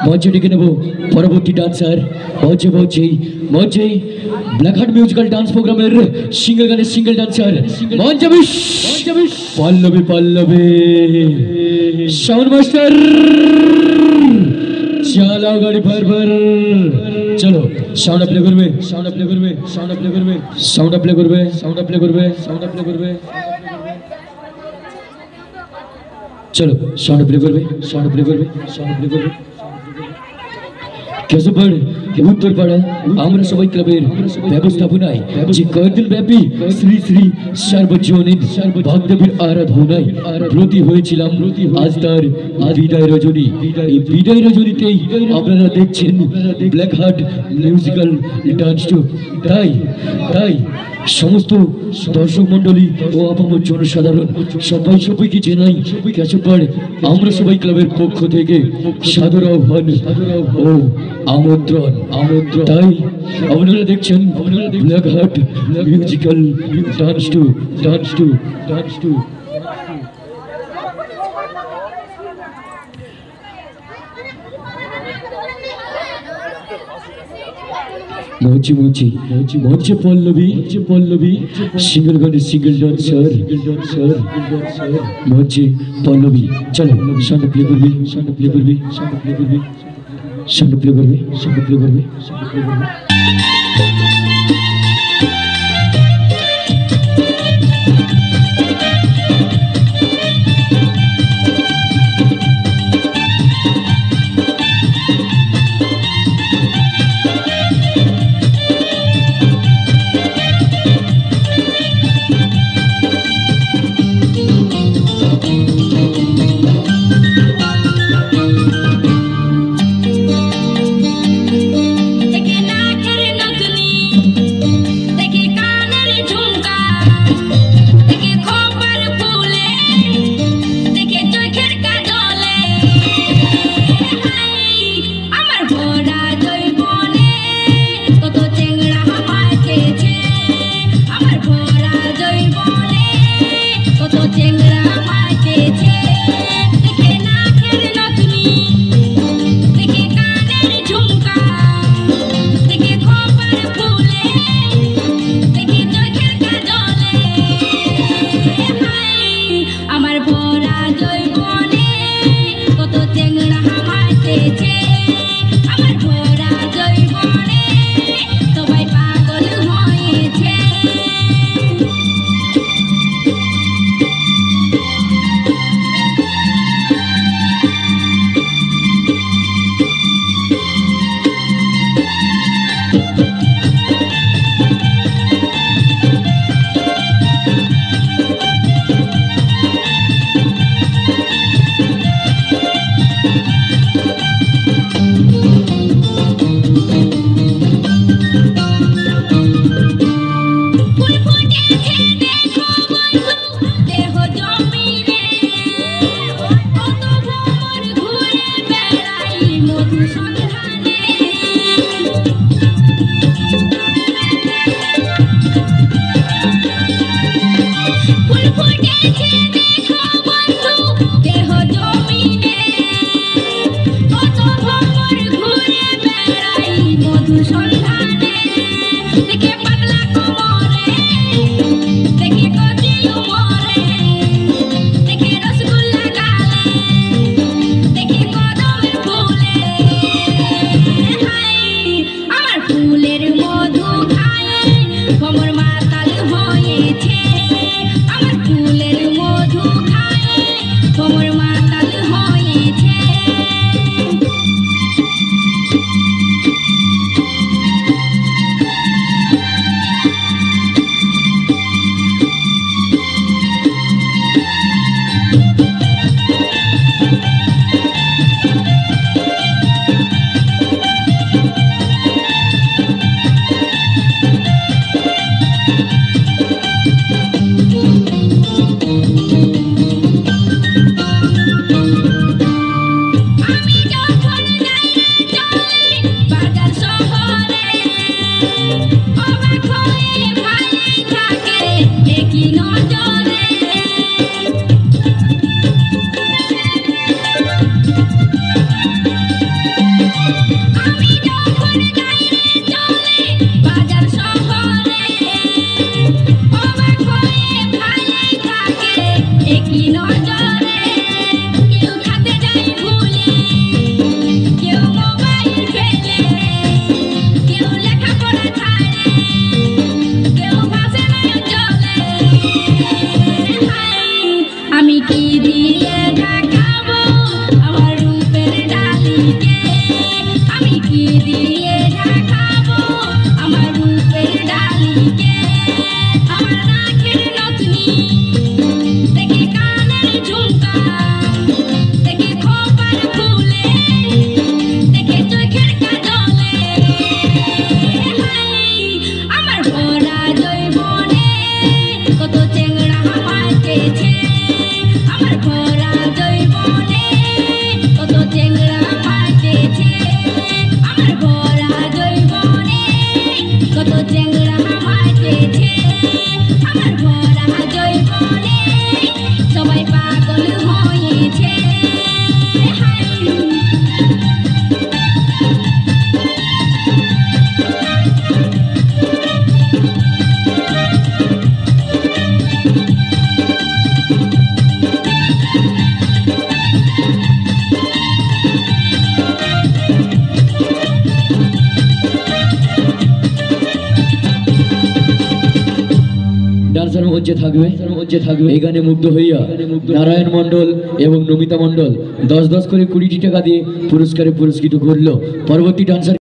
মঞ্চে ডেকে নেব পরবর্তী ডান্সার মঞ্চে ব্ল্যাক হার্ট মিউজিক্যাল ডান্স প্রোগ্রামের সিঙ্গেল গানের সিঙ্গেল ডান্সার মঞ্চে পল্লবী সাউন্ড মাস্টার চালাও গাড়ি ভর চলো সাউন্ড প্লে করবে চলো সাউন্ড প্লে করবে উত্তরপাড়া আমরা সবাই ক্লাবের ব্যবস্থাপনায় যে কয়েকদিন ব্যাপী শ্রী শ্রী সার্বজনীন ভক্তবীর আরাধনায় ব্রতী হয়েছিলাম। আজ তার বিদায় রজনী। এই বিদায় রজনীতেই আপনারা দেখছেন black heart musical dance two. তাই সমস্ত দর্শক মন্ডলী ও আপামর জনসাধারণ সবাইকে জানাই ক্যাচপাড় আমরা সবাই ক্লাবের পক্ষ থেকে সাদর আহ্বান ও আমন্ত্রণ। তাই আপনারা দেখছেন black heart musical dance two. মঞ্চে পল্লবী সিঙ্গেল গানের সিঙ্গেল ডান্সার মঞ্চে পল্লবী। চলো সাউন্ড প্লে করবে ডান্সার মঞ্চে থাকবে এই গানে মুগ্ধ হইয়া নারায়ণ মণ্ডল এবং নমিতা মণ্ডল 10 করে 20টি টাকা দিয়ে পুরস্কারে পুরস্কৃত করলো। পরবর্তী ডান্সার